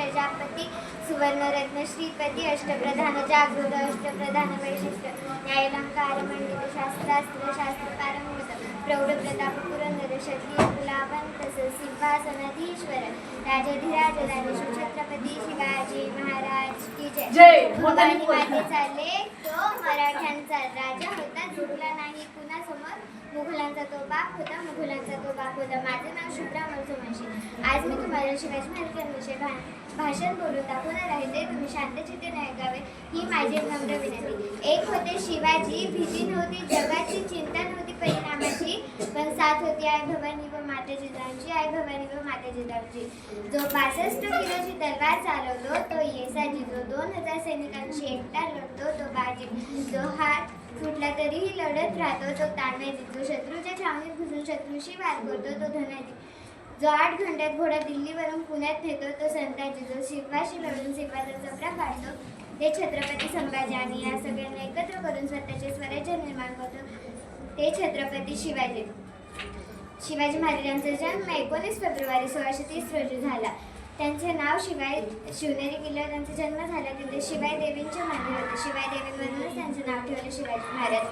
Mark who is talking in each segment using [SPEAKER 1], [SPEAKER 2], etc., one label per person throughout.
[SPEAKER 1] प्रजापती सुवर्णरत्न श्रीपती अष्टप्रधान जागृत अष्टप्रधान वैशिष्ट्य न्यायालंकार मंडित शास्त्रास्त्र शास्त्र पारंगत प्रौढ प्रताप पुरंदर क्षत्रिय कुलावंत सिंहासनाधीश्वर राजाधिराज राजेश्वर छत्रपती शिवाजी महाराज की जय. भवानी मातेचा लेख तो मराठ्यांचा राजा होता, जुळला नाही कुणासमोर. मुघलांचा तो बाप होता, मुघलांचा तो बाप होता. माझे नाव शुभ्रा मनसुमशी. आज मी तुम्हाला शिवाजी महाराजांविषयी भाषण बोलून दाखवणार आहे, ते तुम्ही शांतचित्तेने ऐकावे ही माझी नम्र विनंती. एक होते शिवाजी, भीती नव्हती जगाची, चिंता नव्हती परिणामाची, पण साथ होती आई भवानी व माता जिजाऊंची, आई भवानी व माता जिजाऊंची. जो 62 किलोची तलवार चालवतो तो येसाजी, जो 2000 सैनिकांशी एकटा लढतो तो बाजी, जो हात फुटला तरीही लढत राहतो तो तानाजी, जो शत्रूच्या छावणीत घुसून शत्रूशी वार करतो तो धनाजी, जो 8 घंट्यात घोडा दिल्लीवरून पुण्यात नेतो तो संताजी, जो शिवाशी लढून शिवाचा चपरा काढतो ते छत्रपती संभाजी, आणि या सगळ्यांना एकत्र करून स्वतःचे स्वराज्य निर्माण करतो ते छत्रपती शिवाजी. शिवाजी महाराजांचा जन्म 19 फेब्रुवारी 1630 रोजी झाला. त्यांचे नाव शिवनेरी किल्ल्यावर त्यांचा जन्म झाला. तिथे शिवाई देवींचे मंदिर होते. शिवाई देवींवरूनच त्यांचे नाव ठेवले शिवाजी महाराज.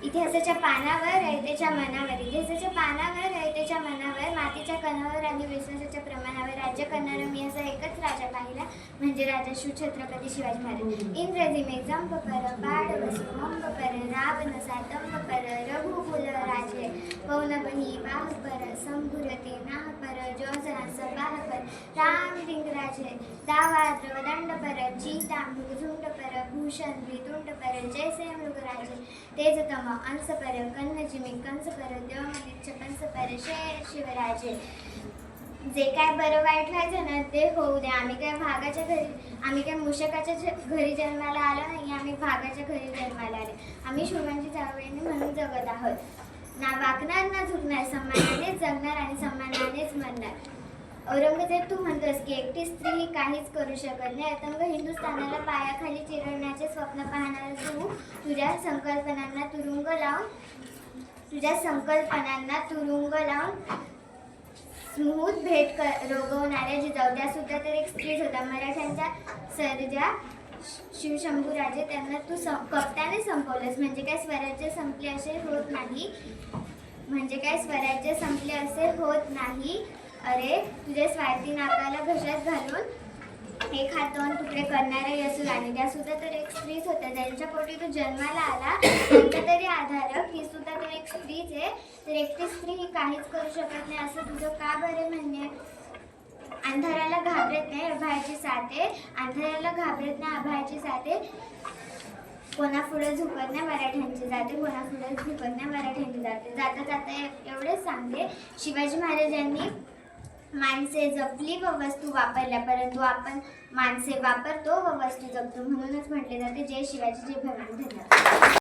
[SPEAKER 1] इतिहासाच्या पानावर रयतेच्या मनावर, इतिहासाच्या पानावर रयतेच्या मनावर, मातीच्या कणावर आणि विश्वासाच्या प्रमाणावर राज्य करणारा मी असा एकच राजा पाहिला, म्हणजे राजा छत्रपती शिवाजी महाराज. इंग्रजी मेघंब पर बाळ वसुमंब पर रावण सातंब पर रघुकुल राजे पौनबही बाह पर संभुरती नाह पर जोजना सबाह पर राम दिंगराजे दावाद्र दंड पर चीता मृगझुंड पर भूषण वितुंड पर जैसे मृगराजे तेजतम अंश पर कन्नजिमी कंस पर देवमलिच्छ कंस पर शिवराजे. जे काय बरं वाईट व्हायचं ना ते होऊ दे. आम्ही काय मूषकाच्या घरी जन्माला आलो नाही, आम्ही भागाच्या घरी जन्माला आले. आम्ही शिवांची चावळीने म्हणून जगत आहोत. ना वाकणार ना झुकणार, सन्मानानेच जगणार आणि सन्मानानेच मरणार. औरंगजेब, तू म्हणतोस की एकटी स्त्री ही काहीच करू शकत नाही. अतंग हिंदुस्थानाला पायाखाली चिरडण्याचे स्वप्न पाहणारा तू तुझ्या संकल्पनांना तुरुंग लावून स्मूथ भेट रोगवणाऱ्या जिजाऊ, त्या सुद्धा तर एक स्त्रीच होता. मराठ्यांच्या सर्जा शिवशंभूराजे, त्यांना तू कप्ताने संपवलंस. म्हणजे काय स्वराज्य संपले असे होत नाही. अरे तुझ्या स्वार्थी नाकाला घशात घालून एक हात 2 तुकडे करणाऱ्या यसू, आणि त्या सुद्धा तर एक स्त्रीच होत्या. ज्यांच्या पोटी तू जन्माला आला त्यांचा तरी आधारक ही सुद्धा तर एक स्त्रीच आहे. तर एकटी स्त्री ही काहीच करू शकत नाही असं तुझं का बरे म्हणणे? अंधाराला घाबरत नाही अभयाची साथे, अंधाराला घाबरत नाही अभयाची साथे. कोणापुढे झुकत नाही मराठ्यांची जाते, कोणापुढे झुकत नाही मराठ्यांची जाते. जाता जाता एवढेच सांगते, शिवाजी महाराजांनी माणसे जपली व वस्तू वापरल्या, परंतु आपण माणसे वापरतो व वस्तू जपतो. म्हणूनच म्हटले जाते जय शिवाजी जय भवानी. धन्यवाद.